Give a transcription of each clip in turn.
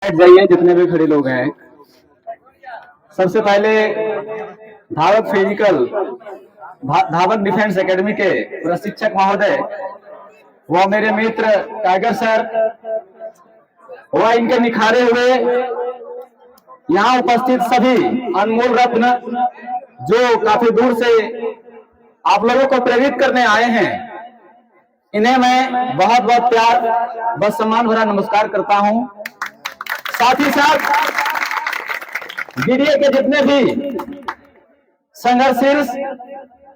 बैठ जाइए जितने भी खड़े लोग हैं। सबसे पहले धावक फिजिकल धावक डिफेंस एकेडमी के प्रशिक्षक महोदय व मेरे मित्र टाइगर सर व इनके निखारे हुए यहाँ उपस्थित सभी अनमोल रत्न जो काफी दूर से आप लोगों को प्रेरित करने आए हैं, इन्हें मैं बहुत बहुत प्यार व सम्मान भरा नमस्कार करता हूं। साथ ही साथ बीडीए के जितने भी संघर्षशील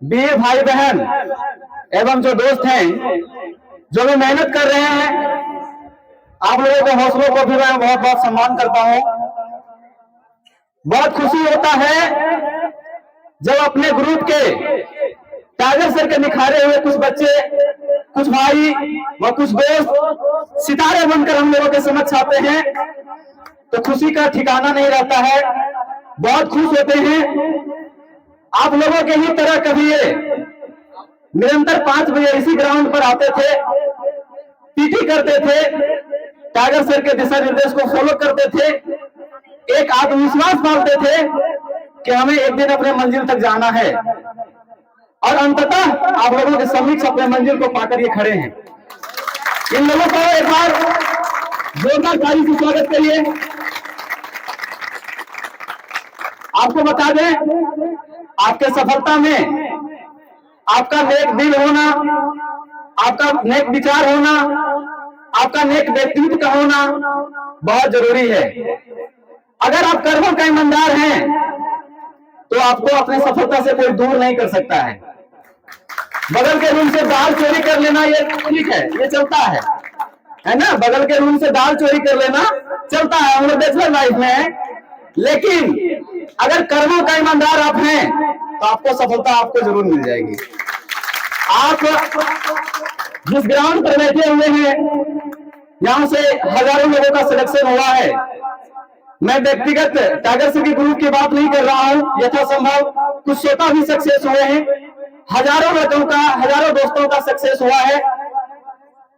बीए भाई बहन एवं जो दोस्त हैं जो भी मेहनत कर रहे हैं, आप लोगों के हौसलों को भी मैं बहुत बहुत सम्मान करता हूं। बहुत खुशी होता है जब अपने ग्रुप के टाइगर सर के निखारे हुए कुछ बच्चे, कुछ भाई व कुछ दोस्त सितारे बनकर हम लोगों के समक्ष आते हैं, तो खुशी का ठिकाना नहीं रहता है। बहुत खुश होते हैं। आप लोगों के ही तरह कभी ये निरंतर 5 बजे इसी ग्राउंड पर आते थे, पीटी करते थे, टाइगर सर के दिशा निर्देश को फॉलो करते थे, एक आत्मविश्वास पालते थे कि हमें एक दिन अपने मंजिल तक जाना है, और अंततः आप लोगों के समक्ष अपने मंजिल को पाकर ये खड़े हैं। इन लोगों को एक बार जोरदार ताली से स्वागत करिए। आपको बता दें, आपके सफलता में आपका नेक दिल होना, आपका नेक विचार होना, आपका नेक व्यक्तित्व का होना बहुत जरूरी है। अगर आप कर्मों का ईमानदार हैं तो आपको अपनी सफलता से कोई दूर नहीं कर सकता है। बगल के रूम से दाल चोरी कर लेना ये ठीक है, ये चलता है ना। बगल के रूम से दाल चोरी कर लेना चलता है, हम लोग बैचलर लाइफ में है। लेकिन अगर कर्मों का ईमानदार आप हैं तो आपको सफलता आपको जरूर मिल जाएगी। आप जिस ग्राउंड पर बैठे हुए हैं, यहां से हजारों लोगों का सिलेक्शन हुआ है। मैं व्यक्तिगत टाइगर सर के ग्रुप की बात नहीं कर रहा हूं, यथासंभव कुछ श्रोता भी सक्सेस हुए हैं। हजारों लोगों का, हजारों दोस्तों का सक्सेस हुआ है।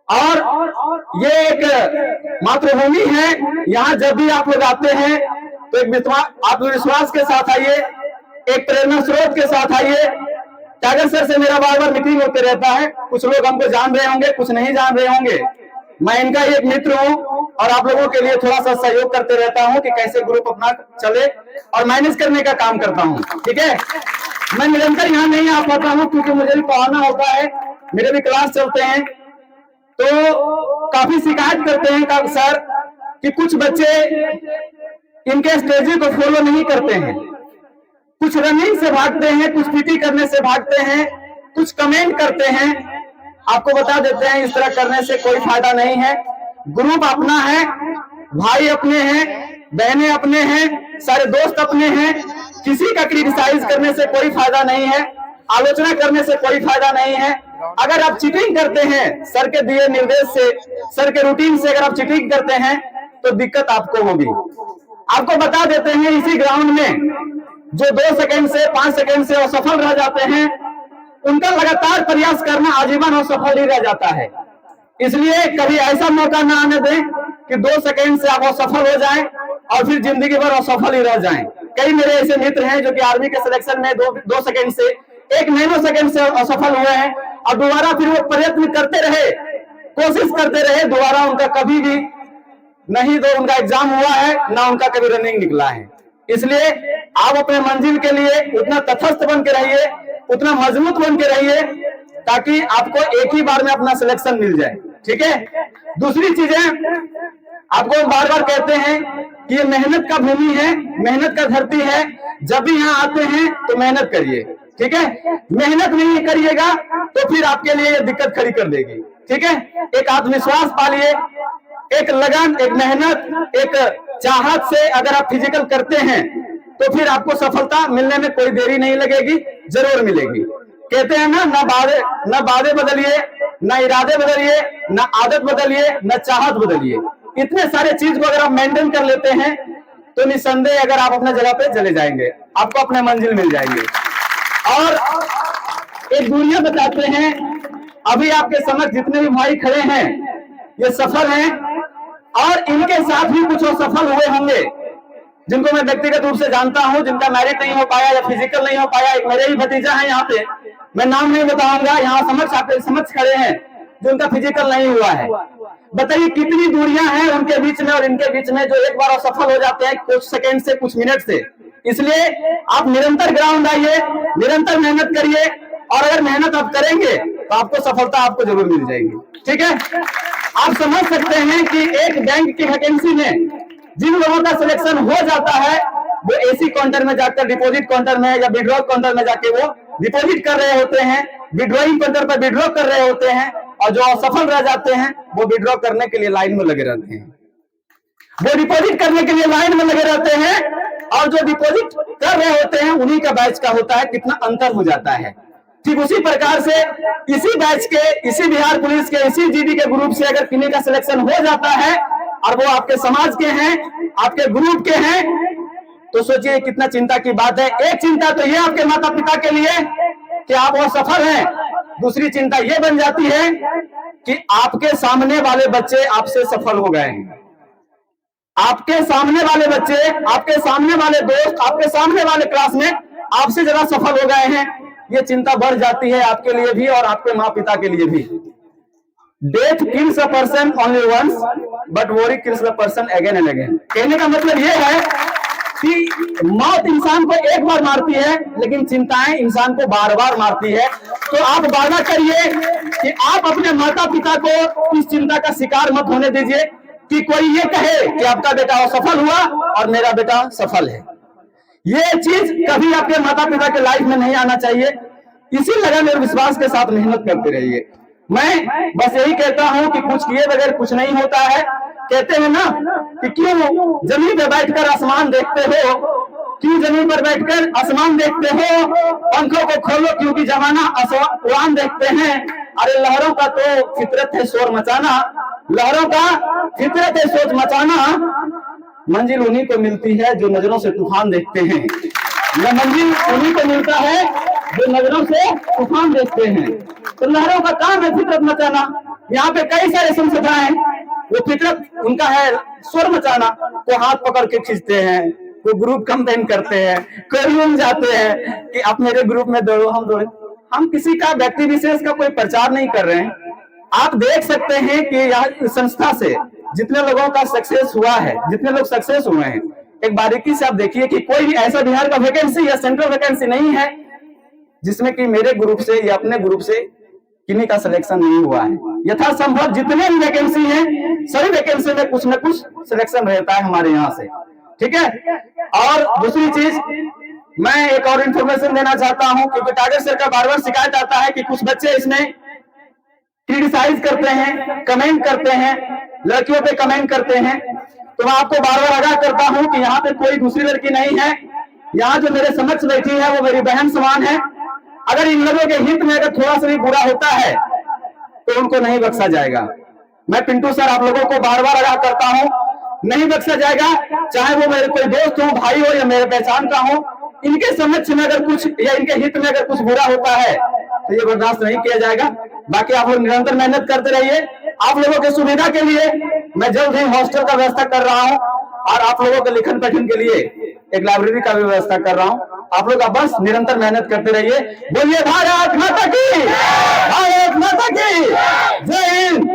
और ये एक मातृभूमि है, यहाँ जब भी आप लोग आते हैं तो एक आत्मविश्वास के साथ आइए, एक प्रेरणा स्रोत के साथ आइए। टाइगर सर से मेरा बार बार मीटिंग होते रहता है। कुछ लोग हमको जान रहे होंगे, कुछ नहीं जान रहे होंगे। मैं इनका एक मित्र हूं और आप लोगों के लिए थोड़ा सा सहयोग करते रहता हूं कि कैसे ग्रुप अपना चले, और मैनेज करने का काम करता हूं। ठीक है, मैं निरंतर यहाँ नहीं आ पाता हूं क्योंकि मुझे भी पढ़ाना होता है, मेरे भी क्लास चलते हैं। तो काफी शिकायत करते हैं सर कि कुछ बच्चे इनके स्ट्रेटजी को फॉलो नहीं करते हैं, कुछ रनिंग से भागते हैं, कुछ पीटी करने से भागते हैं, कुछ कमेंट करते हैं। आपको बता देते हैं, इस तरह करने से कोई फायदा नहीं है। ग्रुप अपना है, भाई अपने हैं, बहनें अपने हैं, सारे दोस्त अपने हैं। किसी का क्रिटिसाइज करने से कोई फायदा नहीं है, आलोचना करने से कोई फायदा नहीं है। अगर आप चीटिंग करते हैं सर के दिए निर्देश से, सर के रूटीन से अगर आप चीटिंग करते हैं तो दिक्कत आपको होगी। आपको बता देते हैं, इसी ग्राउंड में जो 2 सेकंड से 5 सेकंड से असफल रह जाते हैं, उनका लगातार प्रयास करना आजीवन असफल ही रह जाता है। इसलिए कभी ऐसा मौका ना आने दें कि 2 सेकंड से आप असफल हो जाएं और फिर जिंदगी भर असफल ही रह जाएं। कई मेरे ऐसे मित्र हैं जो कि आर्मी के सिलेक्शन में 2 सेकंड से 1 नैनो सेकंड से असफल हुए हैं, और दोबारा फिर वो प्रयत्न करते रहे, कोशिश करते रहे, दोबारा उनका कभी भी नहीं तो उनका एग्जाम हुआ है, ना उनका कभी रनिंग निकला है। इसलिए आप अपने मंजिल के लिए उतना तटस्थ बन के रहिए, उतना मजबूत बन के रहिए, ताकि आपको एक ही बार में अपना सिलेक्शन मिल जाए। ठीक है। दूसरी चीजें आपको बार बार कहते हैं कि ये मेहनत का भूमि है, मेहनत का धरती है। जब भी यहाँ आते हैं तो मेहनत करिए। ठीक है, मेहनत नहीं करिएगा तो फिर आपके लिए ये दिक्कत खड़ी कर देगी। ठीक है, एक आत्मविश्वास पालिए, एक लगन, एक मेहनत, एक चाहत से अगर आप फिजिकल करते हैं तो फिर आपको सफलता मिलने में कोई देरी नहीं लगेगी, जरूर मिलेगी। कहते हैं ना, न वादे बदलिए, न इरादे बदलिए, न आदत बदलिए, न चाहत बदलिए। इतने सारे चीज को अगर आप मेंटेन कर लेते हैं तो निसंदेह अगर आप अपने जगह पे चले जाएंगे, आपको अपने मंजिल मिल जाएंगे। और एक दुनिया बताते हैं, अभी आपके समक्ष जितने भी भाई खड़े हैं ये सफल हैं, और इनके साथ भी कुछ असफल हुए होंगे, जिनको मैं व्यक्तिगत रूप से जानता हूं, जिनका मैरिट नहीं हो पाया या फिजिकल नहीं हो पाया। एक मेरे ही भतीजा है यहाँ पे, मैं नाम नहीं बताऊंगा, यहाँ समझ खड़े हैं, जो उनका फिजिकल नहीं हुआ है। बताइए कितनी दूरियां हैं उनके बीच में और इनके बीच में, जो एक बार असफल हो जाते हैं कुछ सेकंड से, कुछ मिनट से। इसलिए आप निरंतर ग्राउंड आइए, निरंतर मेहनत करिए, और अगर मेहनत आप करेंगे तो आपको सफलता आपको जरूर मिल जाएगी। ठीक है, आप समझ सकते हैं कि एक बैंक की वैकेंसी में जिन लोगों का सिलेक्शन हो जाता है, वो एसी काउंटर में जाकर, डिपॉजिट काउंटर में या विड्रॉल काउंटर में जाके वो डिपॉजिट कर रहे होते हैं, विड्रॉइंग काउंटर पर विड्रॉ कर रहे होते हैं, और जो असफल रह जाते हैं वो विड्रॉ करने के लिए लाइन में लगे रहते हैं, वो डिपॉजिट करने के लिए लाइन में लगे रहते हैं, और जो डिपॉजिट कर रहे होते हैं उन्हीं का बैच का होता है, कितना अंतर हो जाता है। ठीक उसी प्रकार से इसी बैच के, इसी बिहार पुलिस के, इसी जीडी के ग्रुप से अगर किन्हीं का सिलेक्शन हो जाता है और वो आपके समाज के हैं, आपके ग्रुप के हैं, तो सोचिए कितना चिंता की बात है। एक चिंता तो ये आपके माता पिता के लिए कि आप वो सफल हैं, दूसरी चिंता ये बन जाती है कि आपके सामने वाले बच्चे आपसे सफल हो गए हैं, आपके सामने वाले बच्चे, आपके सामने वाले दोस्त, आपके सामने वाले क्लासमेट आपसे ज्यादा सफल हो गए हैं। ये चिंता बढ़ जाती है आपके लिए भी और आपके माँ पिता के लिए भी। Death kills a person only once but worry kills the person again and again. कहने का मतलब ये है कि मौत इंसान को एक बार मारती है, लेकिन चिंताएं इंसान को बार बार मारती है। तो आप वादा करिए कि आप अपने माता पिता को इस चिंता का शिकार मत होने दीजिए कि कोई ये कहे कि आपका बेटा असफल हुआ और मेरा बेटा सफल है। ये चीज कभी आपके माता पिता के लाइफ में नहीं आना चाहिए। इसी लगन और विश्वास के साथ मेहनत करते रहिए। मैं बस यही कहता हूं कि कुछ किए बगैर कुछ नहीं होता है। कहते हैं ना कि क्यों जमीन पर बैठकर आसमान देखते हो, क्यों जमीन पर बैठकर आसमान देखते हो, पंखों को खोलो क्योंकि जमाना उड़ान देखते हैं। अरे लहरों का तो फितरत है शोर मचाना, लहरों का फितरत है सोच मचाना। मंजिल उन्हीं को मिलती है जो नजरों से तूफान देखते हैं, यह मंजिल उन्हीं को मिलता है जो नजरों से तूफान देखते हैं। तो लहरों का काम है फितरत मचाना। यहाँ पे कई सारे संस्था हैं, वो फितरत उनका है शोर मचाना। को हाथ पकड़ के खींचते हैं, को ग्रुप कैंपेन करते हैं, कोई रूम जाते हैं कि आप मेरे ग्रुप में दौड़ो, हम दौड़े। हम किसी का व्यक्ति विशेष का कोई प्रचार नहीं कर रहे हैं। आप देख सकते हैं कि यहाँ संस्था से जितने लोगों का सक्सेस हुआ है, जितने लोग सक्सेस हुए हैं, एक बारीकी से आप देखिए कि कोई भी ऐसा बिहार का वैकेंसी या सेंट्रल वैकेंसी नहीं है जिसमें कि मेरे ग्रुप से या अपने ग्रुप से किन्हीं का सिलेक्शन नहीं हुआ है। यथासंभव जितने भी वैकेंसी हैं, सभी वैकेंसी में कुछ न कुछ सिलेक्शन रहता है हमारे यहाँ से। ठीक है, और दूसरी चीज मैं एक और इंफॉर्मेशन देना चाहता हूं, क्योंकि टारगेट सर का बार बार शिकायत आता है कि कुछ बच्चे इसमें क्रिटिसाइज करते हैं, कमेंट करते हैं, लड़कियों पे कमेंट करते हैं। तो मैं आपको बार बार आगाह करता हूं कि यहाँ पे कोई दूसरी लड़की नहीं है। यहाँ जो मेरे समक्ष बैठी है वो मेरी बहन समान है। अगर इन लोगों के हित में अगर थोड़ा सा भी बुरा होता है तो उनको नहीं बख्शा जाएगा। मैं पिंटू सर आप लोगों को बार बार आगाह करता हूं, नहीं बख्शा जाएगा। चाहे वो मेरे कोई दोस्त हो, भाई हो या मेरे पहचान का हो, इनके समक्ष में अगर कुछ या इनके हित में अगर कुछ बुरा होता है तो ये बर्दाश्त नहीं किया जाएगा। बाकी आप लोग निरंतर मेहनत करते रहिए। आप लोगों की सुविधा के लिए मैं जल्द ही हॉस्टल का व्यवस्था कर रहा हूं और आप लोगों के लिखन पठन के लिए एक लाइब्रेरी का भी व्यवस्था कर रहा हूं। आप लोग बस निरंतर मेहनत करते रहिए। बोलिए भारत माता की, भारत माता की जय हिंद।